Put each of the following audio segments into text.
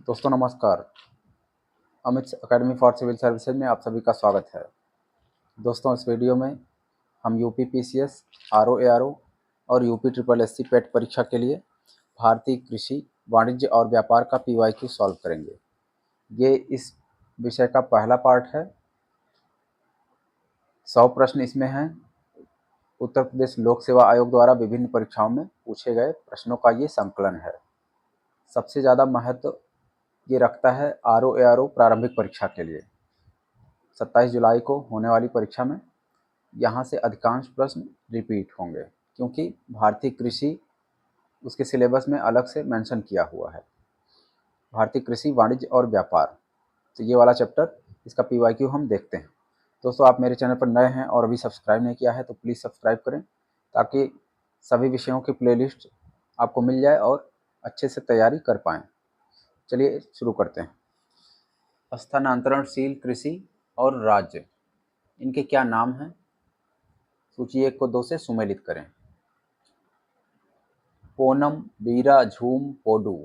दोस्तों नमस्कार। Amit academy for civil services में आप सभी का स्वागत है। दोस्तों इस वीडियो में हम यूपी पीसीएस, आरओ एआरओ और यूपी ट्रिपल एससी पेट परीक्षा के लिए भारतीय कृषि वाणिज्य और व्यापार का पीवाईक्यू सॉल्व करेंगे। ये इस विषय का पहला पार्ट है। 100 प्रश्न इसमें हैं। उत्तर प्रदेश लोक सेवा आयोग द्वारा विभिन्न परीक्षाओं में पूछे गए प्रश्नों का ये संकलन है। सबसे ज़्यादा महत्व ये रखता है आरओ एआरओ प्रारंभिक परीक्षा के लिए। 27 जुलाई को होने वाली परीक्षा में यहाँ से अधिकांश प्रश्न रिपीट होंगे, क्योंकि भारतीय कृषि उसके सिलेबस में अलग से मेंशन किया हुआ है। भारतीय कृषि वाणिज्य और व्यापार, तो ये वाला चैप्टर, इसका पीवाईक्यू हम देखते हैं। दोस्तों आप मेरे चैनल पर नए हैं और अभी सब्सक्राइब नहीं किया है तो प्लीज़ सब्सक्राइब करें, ताकि सभी विषयों की प्लेलिस्ट आपको मिल जाए और अच्छे से तैयारी कर पाएँ। चलिए शुरू करते हैं। स्थानांतरणशील कृषि और राज्य, इनके क्या नाम हैं? सूची 1 को 2 से सुमेलित करें। पोनम, बीरा, झूम, पोडू,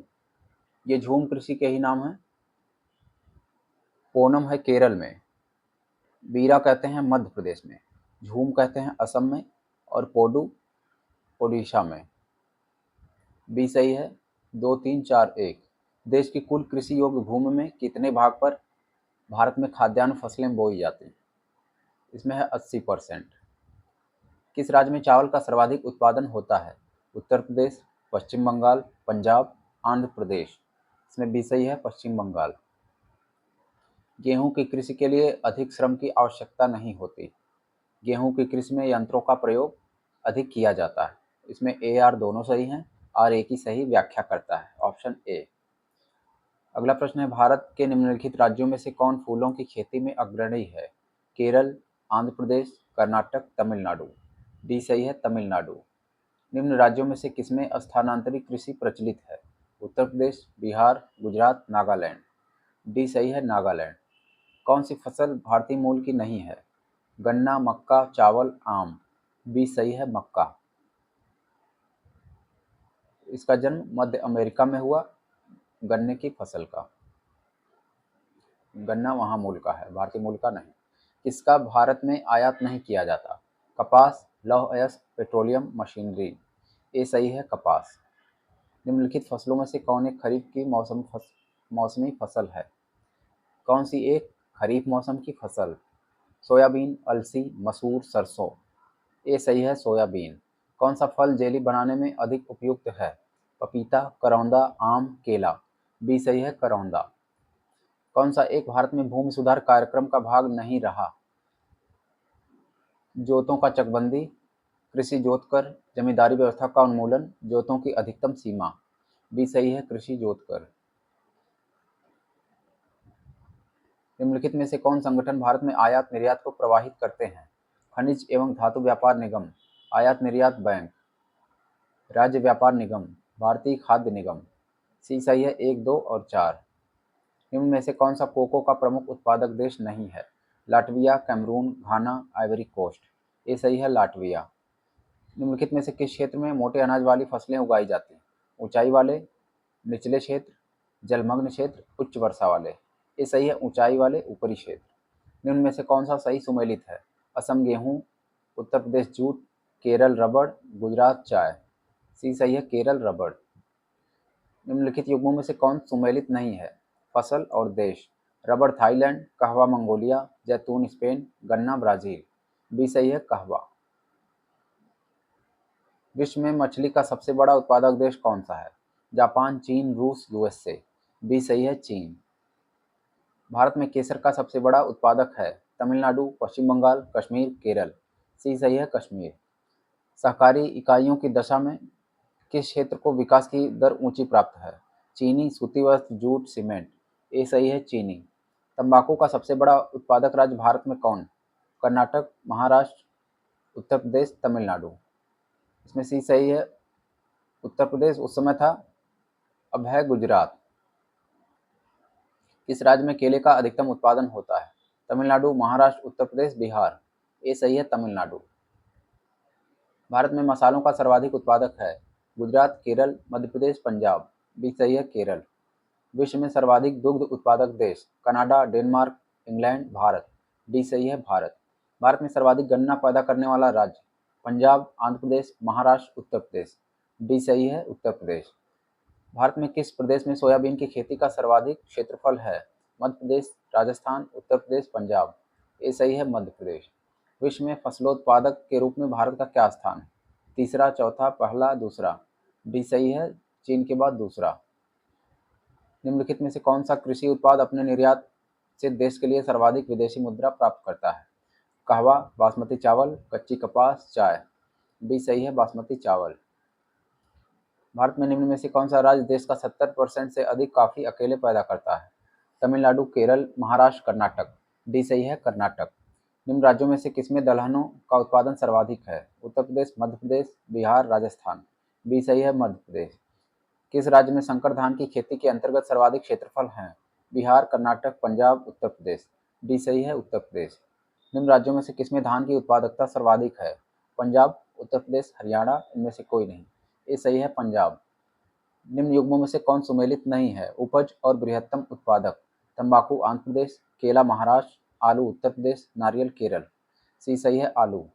ये झूम कृषि के ही नाम हैं। पोनम है केरल में, बीरा कहते हैं मध्य प्रदेश में, झूम कहते हैं असम में और पोडू ओडिशा में। बी सही है। 2, 3, 4, 1। देश की कुल कृषि योग्य भूमि में कितने भाग पर भारत में खाद्यान्न फसलें बोई जाती हैं? इसमें है 80%। किस राज्य में चावल का सर्वाधिक उत्पादन होता है? उत्तर प्रदेश, पश्चिम बंगाल, पंजाब, आंध्र प्रदेश। इसमें बी सही है, पश्चिम बंगाल। गेहूं की कृषि के लिए अधिक श्रम की आवश्यकता नहीं होती। गेहूं की कृषि में यंत्रों का प्रयोग अधिक किया जाता है। इसमें ए आर दोनों सही हैं और एक ही सही व्याख्या करता है, ऑप्शन ए। अगला प्रश्न है, भारत के निम्नलिखित राज्यों में से कौन फूलों की खेती में अग्रणी है? केरल, आंध्र प्रदेश, कर्नाटक, तमिलनाडु। डी सही है, तमिलनाडु। निम्न राज्यों में से किसमें स्थानांतरित कृषि प्रचलित है? उत्तर प्रदेश, बिहार, गुजरात, नागालैंड। डी सही है, नागालैंड। कौन सी फसल भारतीय मूल की नहीं है? गन्ना, मक्का, चावल, आम। बी सही है, मक्का। इसका जन्म मध्य अमेरिका में हुआ, गन्ने की फसल का। गन्ना वहाँ मूल का है, भारतीय मूल का नहीं। किसका भारत में आयात नहीं किया जाता? कपास, लौह अयस्क, पेट्रोलियम, मशीनरी। ए सही है, कपास। निम्नलिखित फसलों में से कौन एक खरीफ की मौसमी फसल है? कौन सी एक खरीफ मौसम की फसल? सोयाबीन, अलसी, मसूर, सरसों। ए सही है, सोयाबीन। कौन सा फल जेली बनाने में अधिक उपयुक्त है? पपीता, करौंदा, आम, केला। बी सही है, करौंदा। कौन सा एक भारत में भूमि सुधार कार्यक्रम का भाग नहीं रहा? जोतों का चकबंदी, कृषि जोत कर, जमींदारी व्यवस्था का उन्मूलन, जोतों की अधिकतम सीमा। बी सही है, कृषि जोत कर। निम्नलिखित में से कौन संगठन भारत में आयात निर्यात को प्रवाहित करते हैं? खनिज एवं धातु व्यापार निगम, आयात निर्यात बैंक, राज्य व्यापार निगम, भारतीय खाद्य निगम। सी सही है, 1, 2 और 4। निम्न में से कौन सा कोको का प्रमुख उत्पादक देश नहीं है? लाटविया, कैमरून, घाना, आइवरी कोस्ट। ए सही है, लाटविया। निम्नलिखित में से किस क्षेत्र में मोटे अनाज वाली फसलें उगाई जाती हैं? ऊंचाई वाले, निचले क्षेत्र, जलमग्न क्षेत्र, उच्च वर्षा वाले। ये सही है, ऊंचाई वाले ऊपरी क्षेत्र। निम्न में से कौन सा सही सुमेलित है? असम गेहूं, उत्तर प्रदेश जूट, केरल रबड़, गुजरात चाय। सी सही है, केरल रबड़। निम्नलिखित युग्मों में से कौन सुमेलित नहीं है? फसल और देश। रबड़ थाईलैंड, कहवा मंगोलिया, जैतून स्पेन, गन्ना ब्राजील। बी सही है, कहवा। विश्व में मछली का सबसे बड़ा उत्पादक देश कौन सा है? जापान, चीन, रूस, यूएसए। बी सही है, चीन। भारत में केसर का सबसे बड़ा उत्पादक है? तमिलनाडु, पश्चिम बंगाल, कश्मीर, केरल। सी सही है, कश्मीर। सहकारी इकाइयों की दशा में किस क्षेत्र को विकास की दर ऊंची प्राप्त है? चीनी, सूती वस्त्र, जूट, सीमेंट। ए सही है, चीनी। तंबाकू का सबसे बड़ा उत्पादक राज्य भारत में कौन? कर्नाटक, महाराष्ट्र, उत्तर प्रदेश, तमिलनाडु। इसमें सी सही है, उत्तर प्रदेश उस समय था, अब है गुजरात। किस राज्य में केले का अधिकतम उत्पादन होता है? तमिलनाडु, महाराष्ट्र, उत्तर प्रदेश, बिहार। ये सही है, तमिलनाडु। भारत में मसालों का सर्वाधिक उत्पादक है? गुजरात, केरल, मध्य प्रदेश, पंजाब। बी सही है, केरल। विश्व में सर्वाधिक दुग्ध उत्पादक देश Canada, Denmark, England, Bharat. D सही है भारत। भारत में सर्वाधिक गन्ना पैदा करने वाला राज्य पंजाब, आंध्र प्रदेश, महाराष्ट्र, उत्तर प्रदेश। डी सही है उत्तर प्रदेश। भारत में किस प्रदेश में सोयाबीन की खेती का सर्वाधिक क्षेत्रफल है? मध्य प्रदेश, राजस्थान, उत्तर प्रदेश, पंजाब। ए सही है मध्य प्रदेश। विश्व में फसलोत्पादक के रूप में भारत का क्या स्थान है? तीसरा, चौथा, पहला, दूसरा। डी सही है चीन के बाद दूसरा। निम्नलिखित में से कौन सा कृषि उत्पाद अपने निर्यात से देश के लिए सर्वाधिक विदेशी मुद्रा प्राप्त करता है? कहवा, बासमती चावल, कच्ची कपास, चाय। डी सही है बासमती चावल। भारत में निम्न में से कौन सा राज्य देश का 70% से अधिक कॉफी अकेले पैदा करता है? तमिलनाडु, केरल, महाराष्ट्र, कर्नाटक। डी सही है कर्नाटक। निम्न राज्यों में से किसमें दलहनों का उत्पादन सर्वाधिक है? उत्तर प्रदेश, मध्य प्रदेश, बिहार, राजस्थान। बी सही है मध्य प्रदेश। किस राज्य में संकर धान की खेती के अंतर्गत सर्वाधिक क्षेत्रफल है? बिहार, कर्नाटक, पंजाब, उत्तर प्रदेश। डी सही है उत्तर प्रदेश। निम्न राज्यों में से किसमें धान की उत्पादकता सर्वाधिक है? पंजाब, उत्तर प्रदेश, हरियाणा, इनमें से कोई नहीं। ये सही है पंजाब। निम्न युग्मों में से कौन सुमेलित नहीं है? उपज और बृहत्तम उत्पादक तंबाकू आंध्र प्रदेश, केला महाराष्ट्र, आलू उत्तर प्रदेश, नारियल केरल। सी सही है आलू।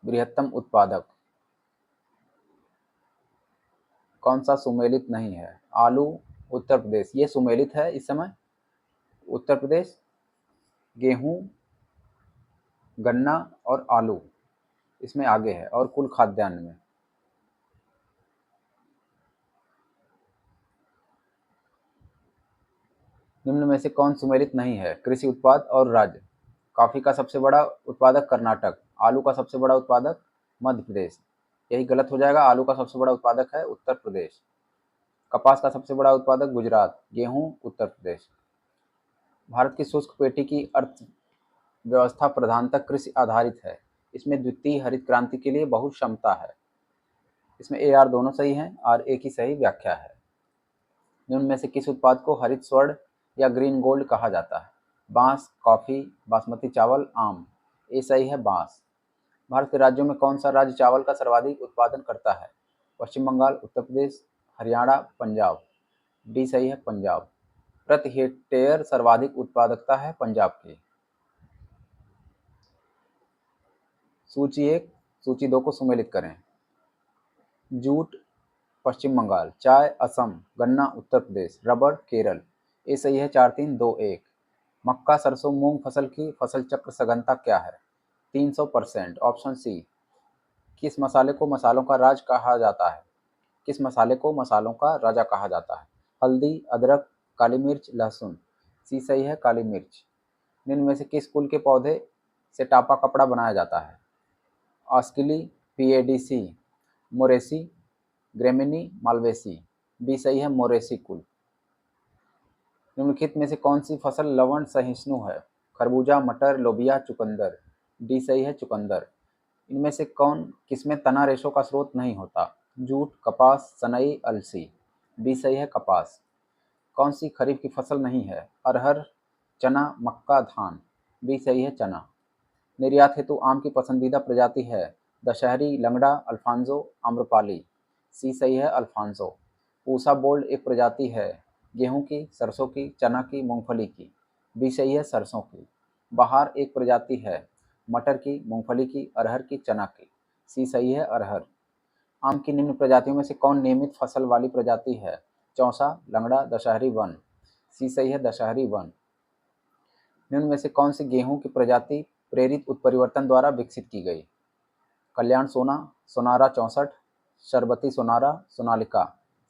बृहत्तम उत्पादक कौन सा सुमेलित नहीं है? आलू उत्तर प्रदेश, ये सुमेलित है इस समय। उत्तर प्रदेश गेहूं, गन्ना और आलू इसमें आगे है और कुल खाद्यान्न में। निम्न में से कौन सुमेलित नहीं है? कृषि उत्पाद और राज्य। कॉफी का सबसे बड़ा उत्पादक कर्नाटक, आलू का सबसे बड़ा उत्पादक मध्य प्रदेश। यही गलत हो जाएगा, आलू का सबसे बड़ा उत्पादक है उत्तर प्रदेश। कपास का सबसे बड़ा उत्पादक गुजरात, गेहूं उत्तर प्रदेश। भारत की शुष्क पेटी की अर्थव्यवस्था प्रधानतः कृषि आधारित है। इसमें द्वितीय हरित क्रांति के लिए बहुत क्षमता है। इसमें ए आर दोनों सही हैं और एक ही सही व्याख्या है। निम्न में से किस उत्पाद को हरित स्वर्ण या ग्रीन गोल्ड कहा जाता है? बांस, कॉफी, बासमती चावल, आम। ए सही है बांस। भारत के राज्यों में कौन सा राज्य चावल का सर्वाधिक उत्पादन करता है? पश्चिम बंगाल, उत्तर प्रदेश, हरियाणा, पंजाब। डी सही है पंजाब। प्रति हेक्टेयर सर्वाधिक उत्पादकता है पंजाब की। सूची 1, सूची 2 को सुमेलित करें। जूट पश्चिम बंगाल, चाय असम, गन्ना उत्तर प्रदेश, रबर केरल। ये सही है 4, 3, 2, 1। मक्का, सरसों, मूंग फसल की फसल चक्र सघनता क्या है? 300%। Option C. किस मसाले को मसालों का राज कहा जाता है? किस मसाले को मसालों का राजा कहा जाता है? हल्दी, अदरक, काली मिर्च, लहसुन। सी सही है काली मिर्च। निम्न में से किस कुल के पौधे से टापा कपड़ा बनाया जाता है? ऑस्किली, पीएडीसी, मोरेसी, ग्रेमिनी, मालवेसी। बी सही है मोरेसी कुल। निम्नलिखित में से कौन सी फसल लवण सहिष्णु है? खरबूजा, मटर, लोबिया, चुकंदर। डी सही है चुकंदर। इनमें से कौन किसमें तना रेशों का स्रोत नहीं होता? जूट, कपास, सनई, अलसी। बी सही है कपास। कौन सी खरीफ की फसल नहीं है? अरहर, चना, मक्का, धान। बी सही है चना। निर्यात हेतु आम की पसंदीदा प्रजाति है? दशहरी, लंगड़ा, अल्फांसो, आम्रपाली। सी सही है अल्फांसो। पूसा बोल्ड एक प्रजाति है गेहूं की, सरसों की, चना की, मूंगफली की। बी सही है सरसों की। बहार एक प्रजाति है मटर की, मूंगफली की, अरहर की, चना की। सी सही है अरहर। आम की निम्न प्रजातियों में से कौन नियमित फसल वाली प्रजाति है? चौसा, लंगड़ा, दशहरी, वन। सी सही है दशहरी वन। निम्न में से कौन सी गेहूं की प्रजाति प्रेरित उत्परिवर्तन द्वारा विकसित की गई? कल्याण सोना, सोनारा 64, शरबती सोनारा, सोनालिका।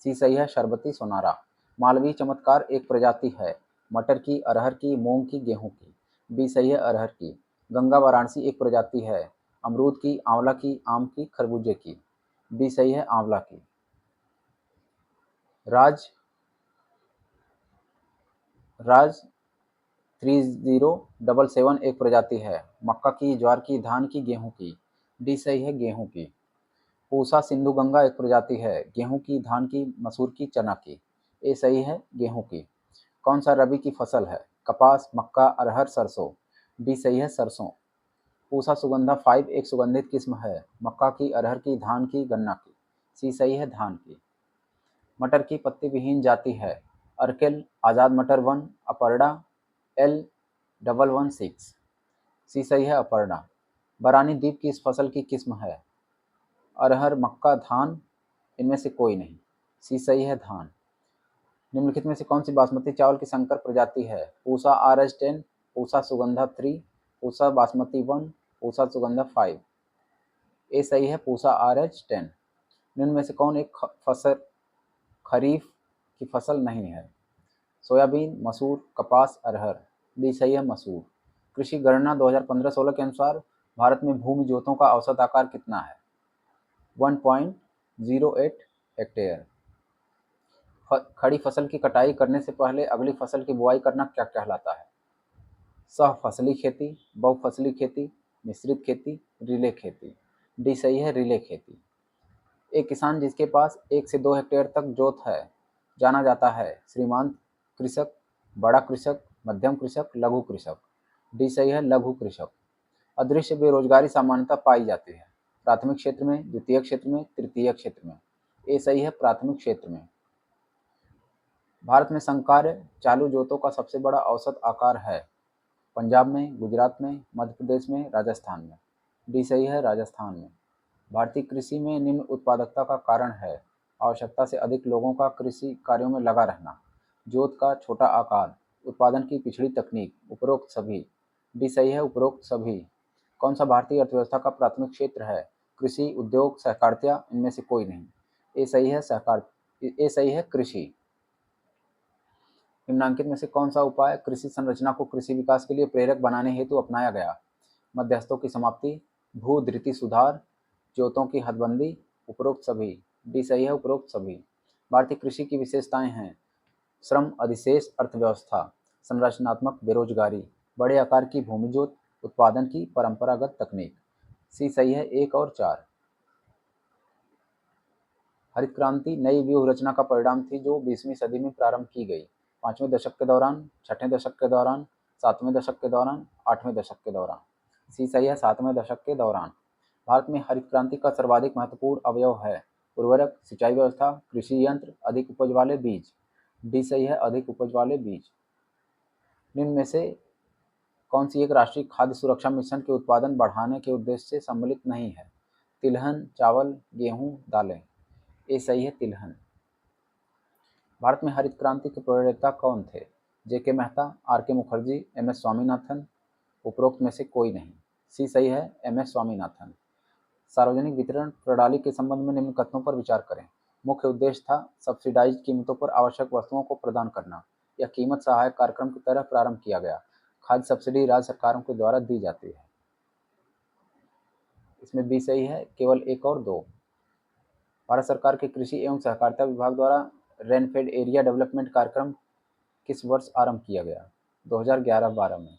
सी सही है शरबती सोनारा। मालवी चमत्कार एक प्रजाति है मटर की, अरहर की, मूंग की, गेहूं की। बी सही है अरहर की। गंगा वाराणसी एक प्रजाति है अमरूद की, आंवला की, आम की, खरबूजे की। बी सही है आंवला की। राज राज 3077 एक प्रजाति है मक्का की, ज्वार की, धान की, गेहूं की। डी सही है गेहूं की। पूसा सिंधु गंगा एक प्रजाति है गेहूं की, धान की, मसूर की, चना की। ए सही है गेहूं की। कौन सा रबी की फसल है? कपास, मक्का, अरहर, सरसों। डी सही है सरसों। पूसा सुगंधा 5 एक सुगंधित किस्म है मक्का की, अरहर की, धान की, गन्ना की। सी सही है धान की। मटर की पत्ती विहीन जाति है? अर्किल, आज़ाद मटर 1, अपर्णा, L116। सी सही है अपर्णा। बरानी द्वीप की इस फसल की किस्म है? अरहर, मक्का, धान, इनमें से कोई नहीं। सी सही है धान। निम्नलिखित में से कौन सी बासमती चावल की संकर प्रजाति है? पूसा RH10, पूसा सुगंधा 3, पूसा बासमती 1, पूसा सुगंधा 5। ए सही है पूसा RH10। निम्न में से कौन एक फसल खरीफ की फसल नहीं है? सोयाबीन, मसूर, कपास, अरहर। बी सही है मसूर। कृषि गणना 2015-16 के अनुसार भारत में भूमि जोतों का औसत आकार कितना है? 1.08 हेक्टेयर। खड़ी फसल की कटाई करने से पहले अगली फसल की बुआई करना क्या कहलाता है? सह फसली खेती, बहुफसली खेती, मिश्रित खेती, रिले खेती। डी सही है रिले खेती। एक किसान जिसके पास 1 से 2 हेक्टेयर तक जोत है जाना जाता है? श्रीमांत कृषक, बड़ा कृषक, मध्यम कृषक, लघु कृषक। डी सही है लघु कृषक। अदृश्य बेरोजगारी सामान्यतः पाई जाती है? प्राथमिक क्षेत्र में, द्वितीय क्षेत्र में, तृतीय क्षेत्र में। ए सही है प्राथमिक क्षेत्र में। भारत में संकार्य चालू जोतों का सबसे बड़ा औसत आकार है? पंजाब में, गुजरात में, मध्य प्रदेश में, राजस्थान में। डी सही है राजस्थान में। भारतीय कृषि में निम्न उत्पादकता का कारण है? आवश्यकता से अधिक लोगों का कृषि कार्यों में लगा रहना, जोत का छोटा आकार, उत्पादन की पिछड़ी तकनीक, उपरोक्त सभी। डी सही है उपरोक्त सभी। कौन सा भारतीय अर्थव्यवस्था का प्राथमिक क्षेत्र है? कृषि, उद्योग, सहकारिता, इनमें से कोई नहीं। ए सही है सहकार। ए सही है कृषि। निम्नांकित में से कौन सा उपाय कृषि संरचना को कृषि विकास के लिए प्रेरक बनाने हेतु अपनाया गया? मध्यस्थों की समाप्ति, भू-धृति सुधार, जोतों की हदबंदी, उपरोक्त सभी। डी सही है उपरोक्त सभी। भारतीय कृषि की विशेषताएं हैं? श्रम अधिशेष अर्थव्यवस्था, संरचनात्मक बेरोजगारी, बड़े आकार की भूमि जोत, उत्पादन की परंपरागत तकनीक। सी सही है 1 और 4। हरित क्रांति नई व्यूह रचना का परिणाम थी जो 20वीं सदी में प्रारंभ की गई। 5वें दशक के दौरान, 6ठे दशक के दौरान, 7वें दशक के दौरान, 8वें दशक के दौरान। सी सही है 7वें दशक के दौरान। भारत में हरित क्रांति का सर्वाधिक महत्वपूर्ण अवयव है? उर्वरक, सिंचाई व्यवस्था, कृषि यंत्र, अधिक उपज वाले बीज। डी सही है अधिक उपज वाले बीज। निम्न में से कौन सी एक राष्ट्रीय खाद्य सुरक्षा मिशन के उत्पादन बढ़ाने के उद्देश्य से सम्मिलित नहीं है? तिलहन, चावल, गेहूं, दालें। ए सही है तिलहन। भारत में हरित क्रांति के प्रणेता कौन थे? J.K. Mehta, R.K. Mukherjee, M.S. Swaminathan, उपरोक्त में से कोई नहीं। सी सही है M.S. स्वामीनाथन। सार्वजनिक वितरण प्रणाली के संबंध में निम्न कथनों पर विचार करें। मुख्य उद्देश्य था सब्सिडाइज्ड कीमतों पर आवश्यक वस्तुओं को प्रदान करना। यह कीमत सहायक कार्यक्रम की तरह प्रारंभ किया गया। खाद्य सब्सिडी राज्य सरकारों के द्वारा दी जाती है। इसमें बी सही है केवल 1 और 2। भारत सरकार के कृषि एवं सहकारिता विभाग द्वारा रेनफेड एरिया डेवलपमेंट कार्यक्रम किस वर्ष आरंभ किया गया? 2011-12 में।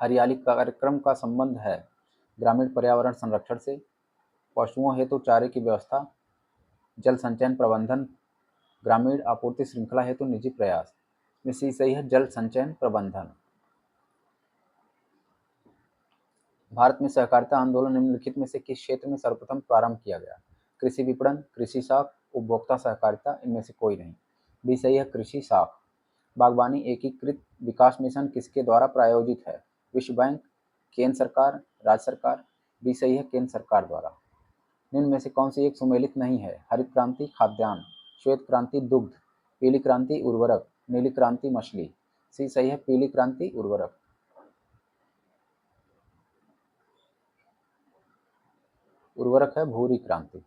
हरियाली कार्यक्रम का संबंध है ग्रामीण पर्यावरण संरक्षण से, पशुओं हेतु चारे की व्यवस्था, जल संचयन प्रबंधन, ग्रामीण आपूर्ति श्रृंखला हेतु निजी प्रयास। में सी सही है जल संचयन प्रबंधन। भारत में सहकारिता आंदोलन निम्नलिखित में से किस क्षेत्र में सर्वप्रथम प्रारंभ किया गया? कृषि विपणन, कृषि साख, उपभोक्ता सहकारिता, इनमें से कोई नहीं। बी सही है कृषि साख। बागवानी एकीकृत विकास मिशन किसके द्वारा प्रायोजित है? विश्व बैंक, केंद्र सरकार, राज्य सरकार। बी सही है केंद्र सरकार द्वारा। निम्न में से कौन सी एक सुमेलित नहीं है? हरित क्रांति खाद्यान्न, श्वेत क्रांति दुग्ध, पीली क्रांति उर्वरक, नीली क्रांति मछली। सी सही है पीली क्रांति उर्वरक। उर्वरक है भूरी क्रांति।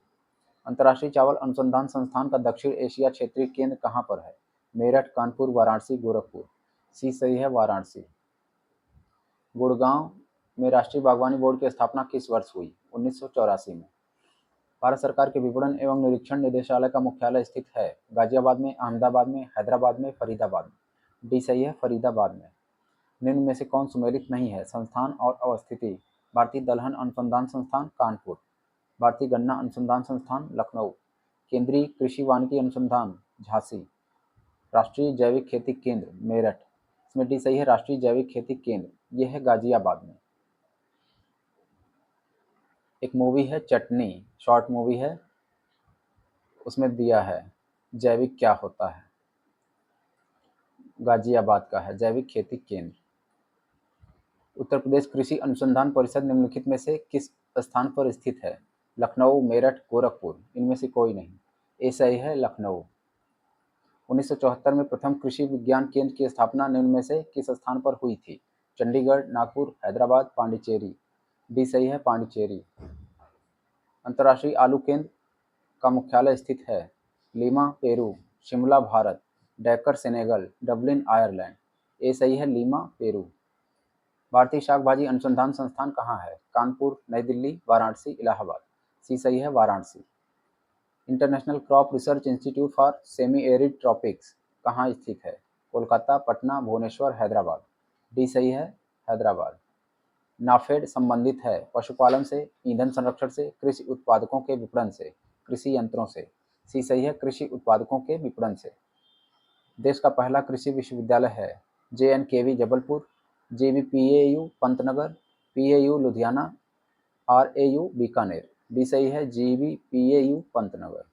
अंतर्राष्ट्रीय चावल अनुसंधान संस्थान का दक्षिण एशिया क्षेत्रीय केंद्र कहाँ पर है? मेरठ, कानपुर, वाराणसी, गोरखपुर। सी सही है वाराणसी। गुड़गांव में राष्ट्रीय बागवानी बोर्ड की स्थापना किस वर्ष हुई? 1984 में। भारत सरकार के विपणन एवं निरीक्षण निदेशालय का मुख्यालय स्थित है? गाजियाबाद में, अहमदाबाद में, हैदराबाद में, फरीदाबाद में। डी सही है फरीदाबाद में। निम्न में से कौन सुमेलित नहीं है? संस्थान और अवस्थिति। भारतीय दलहन अनुसंधान संस्थान कानपुर, भारतीय गन्ना अनुसंधान संस्थान लखनऊ, केंद्रीय कृषि वानिकी अनुसंधान झांसी, राष्ट्रीय जैविक खेती केंद्र मेरठ। इसमें डी सही है राष्ट्रीय जैविक खेती केंद्र, यह है गाजियाबाद में। एक मूवी है चटनी, शॉर्ट मूवी है, उसमें दिया है जैविक क्या होता है? गाजियाबाद का है जैविक खेती केंद्र। उत्तर प्रदेश कृषि अनुसंधान परिषद निम्नलिखित में से किस स्थान पर स्थित है? लखनऊ, मेरठ, गोरखपुर, इनमें से कोई नहीं। ये सही है लखनऊ। 1974 में प्रथम कृषि विज्ञान केंद्र की स्थापना निम्न में से किस स्थान पर हुई थी? चंडीगढ़, नागपुर, हैदराबाद, पांडिचेरी। डी सही है पांडिचेरी। अंतर्राष्ट्रीय आलू केंद्र का मुख्यालय स्थित है? Lima, Peru, Shimla, Bharat, Dakar, Senegal, Dublin, Ireland. ये सही है लीमा, पेरू। भारतीय शाक भाजी अनुसंधान संस्थान कहाँ है? कानपुर, नई दिल्ली, वाराणसी, इलाहाबाद। सी सही है Varanasi. International crop research institute for semi arid tropics कहाँ स्थित है? कोलकाता, पटना, भुवनेश्वर, हैदराबाद। डी सही है हैदराबाद। नाफेड संबंधित है पशुपालन से, ईंधन संरक्षण से, कृषि उत्पादकों के विपणन से, कृषि यंत्रों से। सी सही है कृषि उत्पादकों के विपणन से। देश का पहला कृषि विश्वविद्यालय है? JNKV Jabalpur, JVPAU Pantnagar, PAU Ludhiana, RAU Bikaner. B सही है JVPAU पंतनगर।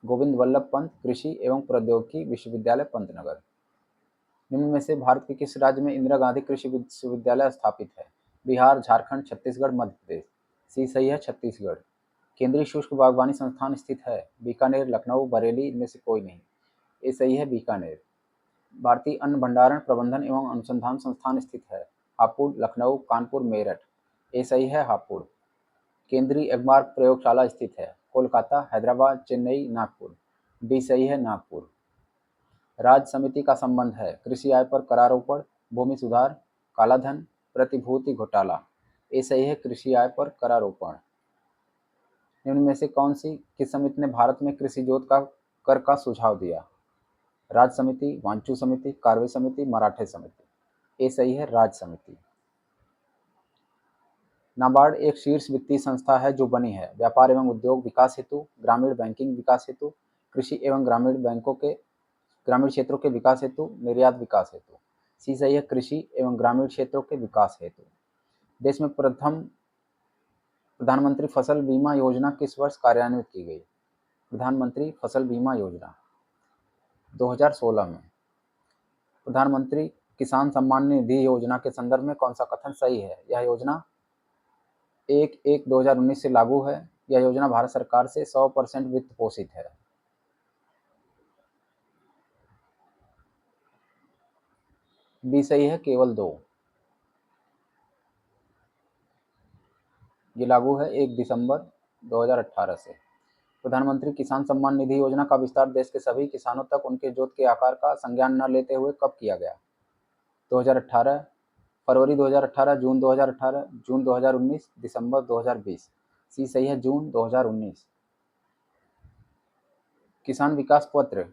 गोविंद वल्लभ पंत कृषि एवं प्रौद्योगिकी विश्वविद्यालय पंतनगर। निम्न में से भारत के किस राज्य में इंदिरा गांधी कृषि विश्वविद्यालय स्थापित है? बिहार, झारखंड, छत्तीसगढ़, मध्य प्रदेश। सी सही है छत्तीसगढ़। केंद्रीय शुष्क बागवानी संस्थान स्थित है? बीकानेर, लखनऊ, बरेली, इनमें से कोई नहीं। ये सही है बीकानेर। भारतीय अन्न भंडारण प्रबंधन एवं अनुसंधान संस्थान स्थित है? हापुड़, लखनऊ, कानपुर, मेरठ। ये सही है हापुड़। केंद्रीय एग्मार्क प्रयोगशाला स्थित है? कोलकाता, हैदराबाद, चेन्नई, नागपुर। डी सही है नागपुर। राज्य समिति का संबंध है? कृषि आय पर करारोपण, भूमि सुधार, कालाधन, प्रतिभूति घोटाला। ये सही है कृषि आय पर करारोपण। निम्न में से कौन सी किस समिति ने भारत में कृषि जोत का कर का सुझाव दिया? राज्य समिति, वांचू समिति, कार्वे समिति, मराठे समिति। ये सही है राज्य समिति। नाबार्ड एक शीर्ष वित्तीय संस्था है जो बनी है व्यापार एवं उद्योग विकास हेतु, ग्रामीण बैंकिंग विकास हेतु, कृषि एवं ग्रामीण बैंकों के ग्रामीण क्षेत्रों के विकास हेतु, निर्यात विकास हेतु। सी सही है कृषि एवं ग्रामीण क्षेत्रों के विकास हेतु। देश में प्रथम प्रधानमंत्री फसल बीमा योजना किस वर्ष कार्यान्वित की गई? प्रधानमंत्री फसल बीमा योजना 2016 में। प्रधानमंत्री किसान सम्मान निधि योजना के संदर्भ में कौन सा कथन सही है? यह योजना 1/1/2019 से लागू है। यह योजना भारत सरकार से 100% वित्त पोषित है। बी सही है केवल 2। ये लागू है 1 दिसंबर 2018 से। प्रधानमंत्री किसान सम्मान निधि योजना का विस्तार देश के सभी किसानों तक उनके जोत के आकार का संज्ञान न लेते हुए कब किया गया? 2018, फरवरी 2018, जून 2018, जून 2019, दिसंबर 2020। सी सही है जून 2019। किसान विकास पत्र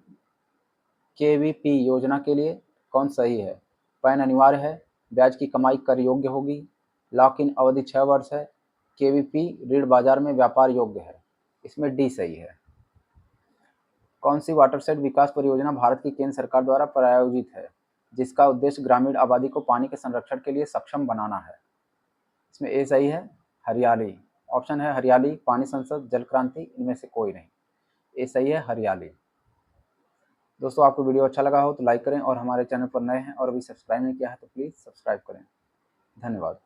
KVP योजना के लिए कौन सही है? पैन अनिवार्य है, ब्याज की कमाई कर योग्य होगी, लॉक इन अवधि 6 वर्ष है, KVP ऋण बाजार में व्यापार योग्य है। इसमें डी सही है। कौन सी वाटरशेड विकास परियोजना भारत की केंद्र सरकार द्वारा प्रायोजित है जिसका उद्देश्य ग्रामीण आबादी को पानी के संरक्षण के लिए सक्षम बनाना है? इसमें ए सही है हरियाली। ऑप्शन है हरियाली, पानी संसद, जल क्रांति, इनमें से कोई नहीं। ए सही है हरियाली। दोस्तों आपको वीडियो अच्छा लगा हो तो लाइक करें और हमारे चैनल पर नए हैं और अभी सब्सक्राइब नहीं किया है तो प्लीज़ सब्सक्राइब करें। धन्यवाद।